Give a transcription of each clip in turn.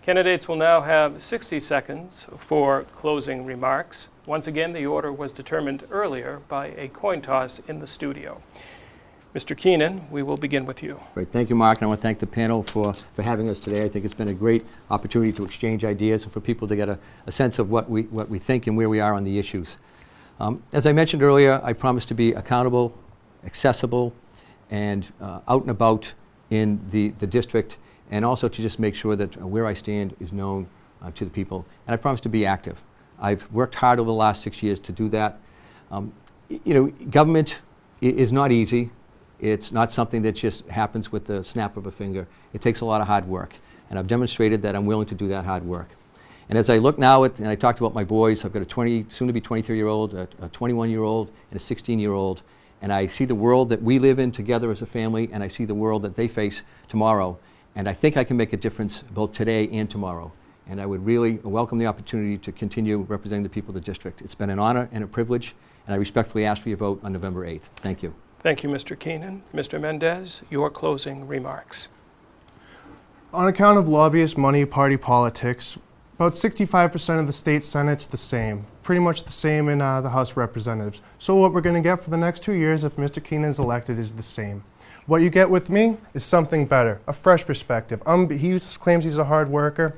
Candidates will now have 60 seconds for closing remarks. Once again, the order was determined earlier by a coin toss in the studio. Mr. Keenan, we will begin with you. Great. Thank you, Mark, and I want to thank the panel for having us today. I think it's been a great opportunity to exchange ideas and for people to get a sense of what we think and where we are on the issues. As I mentioned earlier, I promise to be accountable, accessible, and out and about in the district, and also to just make sure that where I stand is known to the people. And I promise to be active. I've worked hard over the last 6 years to do that. Government is not easy. It's not something that just happens with the snap of a finger. It takes a lot of hard work, and I've demonstrated that I'm willing to do that hard work. And as I look now at, and I talked about my boys, I've got a soon-to-be 23-year-old, a 21-year-old, and a 16-year-old, and I see the world that we live in together as a family, and I see the world that they face tomorrow, and I think I can make a difference both today and tomorrow. And I would really welcome the opportunity to continue representing the people of the district. It's been an honor and a privilege, and I respectfully ask for your vote on November 8th. Thank you. Thank you, Mr. Keenan. Mr. Mendez, your closing remarks. On account of lobbyist money, party politics, about 65% of the state Senate's the same, pretty much the same in the House of Representatives. So what we're going to get for the next 2 years if Mr. Keenan's elected is the same. What you get with me is something better, a fresh perspective. He claims he's a hard worker.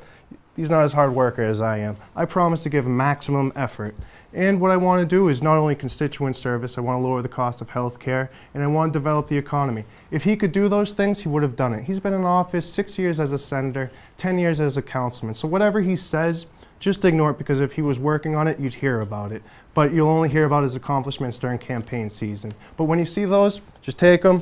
He's not as hard worker as I am. I promise to give maximum effort. And what I want to do is not only constituent service, I want to lower the cost of health care, and I want to develop the economy. If he could do those things, he would have done it. He's been in office 6 years as a senator, 10 years as a councilman. So whatever he says, just ignore it, because if he was working on it, you'd hear about it. But you'll only hear about his accomplishments during campaign season. But when you see those, just take them,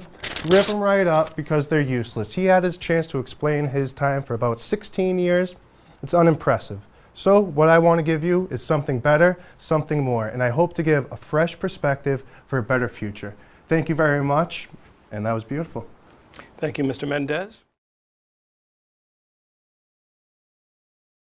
rip them right up, because they're useless. He had his chance to explain his time for about 16 years. It's unimpressive. So what I want to give you is something better, something more, and I hope to give a fresh perspective for a better future. Thank you very much, and that was beautiful. Thank you, Mr. Mendez.